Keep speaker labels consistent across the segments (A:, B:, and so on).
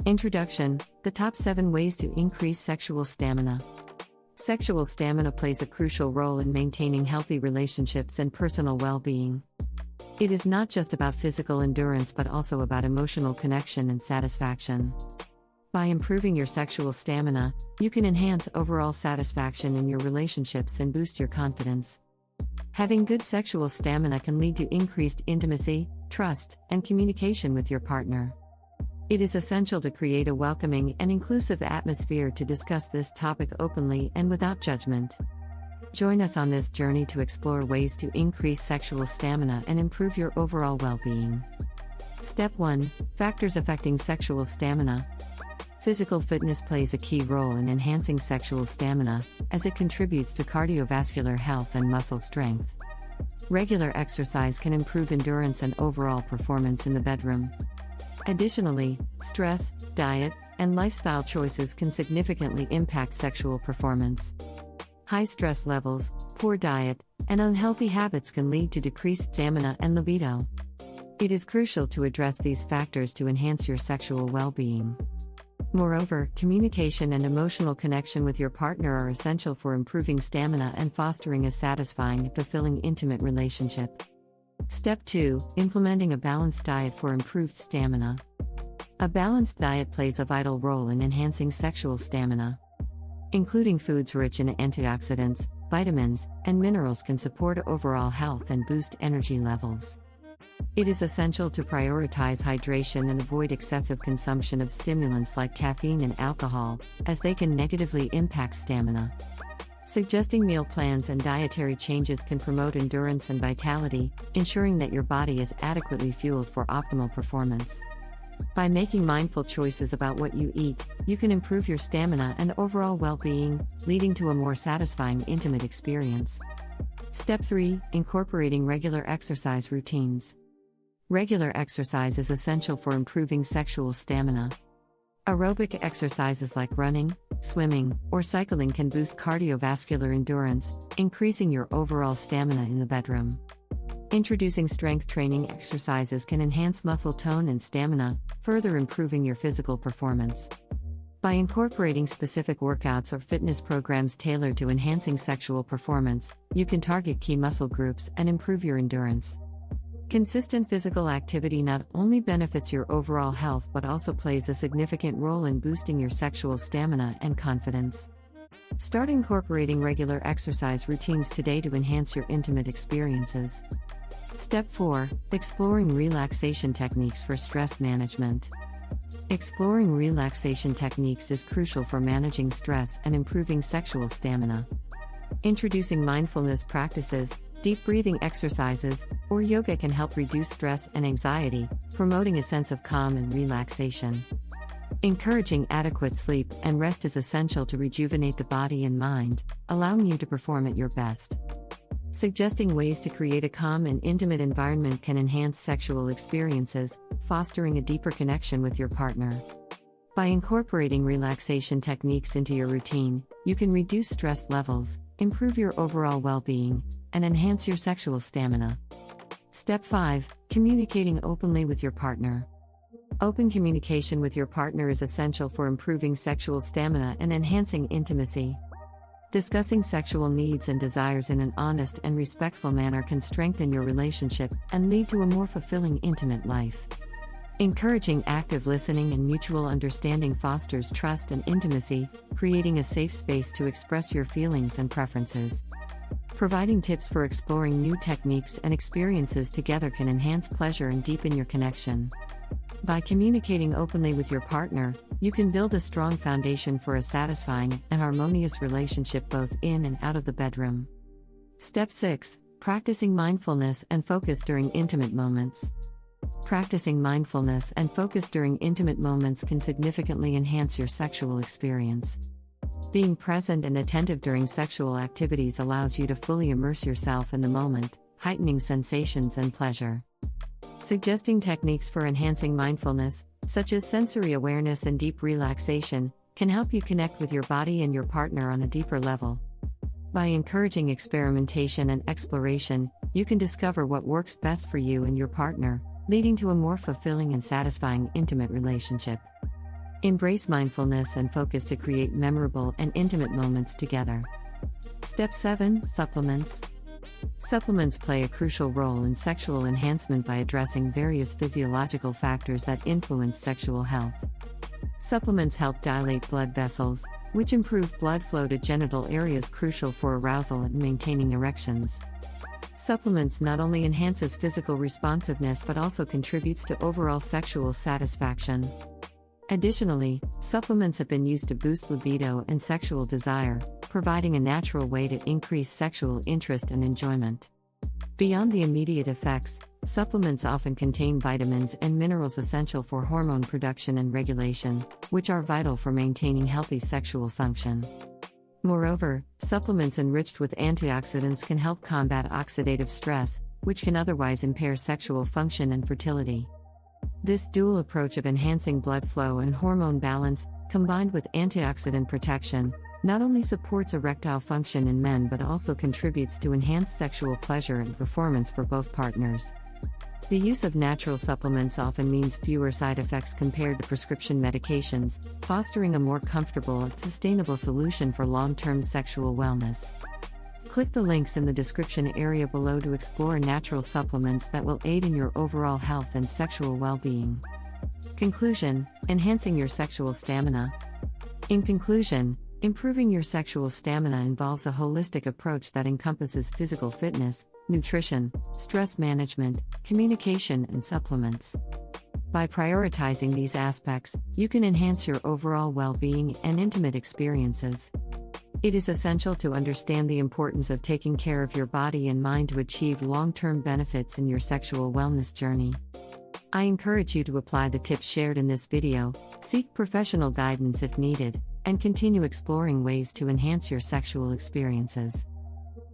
A: Introduction: the top 7 ways to increase sexual stamina. Sexual stamina plays a crucial role in maintaining healthy relationships and personal well-being. It is not just about physical endurance but also about emotional connection and satisfaction. By improving your sexual stamina, you can enhance overall satisfaction in your relationships and boost your confidence. Having good sexual stamina can lead to increased intimacy, trust, and communication with your partner. It is essential to create a welcoming and inclusive atmosphere to discuss this topic openly and without judgment. Join us on this journey to explore ways to increase sexual stamina and improve your overall well-being. Step 1: Factors affecting sexual stamina. Physical fitness plays a key role in enhancing sexual stamina, as it contributes to cardiovascular health and muscle strength. Regular exercise can improve endurance and overall performance in the bedroom. Additionally, stress, diet, and lifestyle choices can significantly impact sexual performance. High stress levels, poor diet, and unhealthy habits can lead to decreased stamina and libido. It is crucial to address these factors to enhance your sexual well-being. Moreover, communication and emotional connection with your partner are essential for improving stamina and fostering a satisfying and fulfilling intimate relationship. Step 2: Implementing a balanced diet for improved stamina. A balanced diet plays a vital role in enhancing sexual stamina. Including foods rich in antioxidants, vitamins, and minerals can support overall health and boost energy levels. It is essential to prioritize hydration and avoid excessive consumption of stimulants like caffeine and alcohol, as they can negatively impact stamina. Suggesting meal plans and dietary changes can promote endurance and vitality, ensuring that your body is adequately fueled for optimal performance. By making mindful choices about what you eat, you can improve your stamina and overall well-being, leading to a more satisfying intimate experience. Step 3: Incorporating regular exercise routines. Regular exercise is essential for improving sexual stamina. Aerobic exercises like running, swimming, or cycling can boost cardiovascular endurance, increasing your overall stamina in the bedroom. Introducing strength training exercises can enhance muscle tone and stamina, further improving your physical performance. By incorporating specific workouts or fitness programs tailored to enhancing sexual performance, you can target key muscle groups and improve your endurance. Consistent physical activity not only benefits your overall health but also plays a significant role in boosting your sexual stamina and confidence. Start incorporating regular exercise routines today to enhance your intimate experiences. Step 4: Exploring relaxation techniques for stress management. Exploring relaxation techniques is crucial for managing stress and improving sexual stamina. Introducing mindfulness practices, deep breathing exercises, or yoga can help reduce stress and anxiety, promoting a sense of calm and relaxation. Encouraging adequate sleep and rest is essential to rejuvenate the body and mind, allowing you to perform at your best. Suggesting ways to create a calm and intimate environment can enhance sexual experiences, fostering a deeper connection with your partner. By incorporating relaxation techniques into your routine, you can reduce stress levels, improve your overall well-being, and enhance your sexual stamina. Step 5: Communicating openly with your partner. Open communication with your partner is essential for improving sexual stamina and enhancing intimacy. Discussing sexual needs and desires in an honest and respectful manner can strengthen your relationship and lead to a more fulfilling intimate life. Encouraging active listening and mutual understanding fosters trust and intimacy, creating a safe space to express your feelings and preferences. Providing tips for exploring new techniques and experiences together can enhance pleasure and deepen your connection. By communicating openly with your partner, you can build a strong foundation for a satisfying and harmonious relationship both in and out of the bedroom. Step 6: Practicing mindfulness and focus during intimate moments. Practicing mindfulness and focus during intimate moments can significantly enhance your sexual experience. Being present and attentive during sexual activities allows you to fully immerse yourself in the moment, heightening sensations and pleasure. Suggesting techniques for enhancing mindfulness, such as sensory awareness and deep relaxation, can help you connect with your body and your partner on a deeper level. By encouraging experimentation and exploration, you can discover what works best for you and your partner, leading to a more fulfilling and satisfying intimate relationship. Embrace mindfulness and focus to create memorable and intimate moments together. Step 7. Supplements. Supplements play a crucial role in sexual enhancement by addressing various physiological factors that influence sexual health. Supplements help dilate blood vessels, which improve blood flow to genital areas crucial for arousal and maintaining erections. Supplements not only enhances physical responsiveness but also contributes to overall sexual satisfaction. Additionally, supplements have been used to boost libido and sexual desire, providing a natural way to increase sexual interest and enjoyment. Beyond the immediate effects, supplements often contain vitamins and minerals essential for hormone production and regulation, which are vital for maintaining healthy sexual function. Moreover, supplements enriched with antioxidants can help combat oxidative stress, which can otherwise impair sexual function and fertility. This dual approach of enhancing blood flow and hormone balance, combined with antioxidant protection, not only supports erectile function in men but also contributes to enhanced sexual pleasure and performance for both partners. The use of natural supplements often means fewer side effects compared to prescription medications, fostering a more comfortable and sustainable solution for long-term sexual wellness. Click the links in the description area below to explore natural supplements that will aid in your overall health and sexual well-being. Conclusion: enhancing your sexual stamina. In conclusion, improving your sexual stamina involves a holistic approach that encompasses physical fitness, nutrition, stress management, communication, and supplements. By prioritizing these aspects, you can enhance your overall well-being and intimate experiences. It is essential to understand the importance of taking care of your body and mind to achieve long-term benefits in your sexual wellness journey. I encourage you to apply the tips shared in this video, seek professional guidance if needed, and continue exploring ways to enhance your sexual experiences.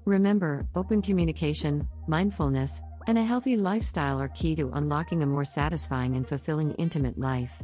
A: Remember, open communication, mindfulness, and a healthy lifestyle are key to unlocking a more satisfying and fulfilling intimate life.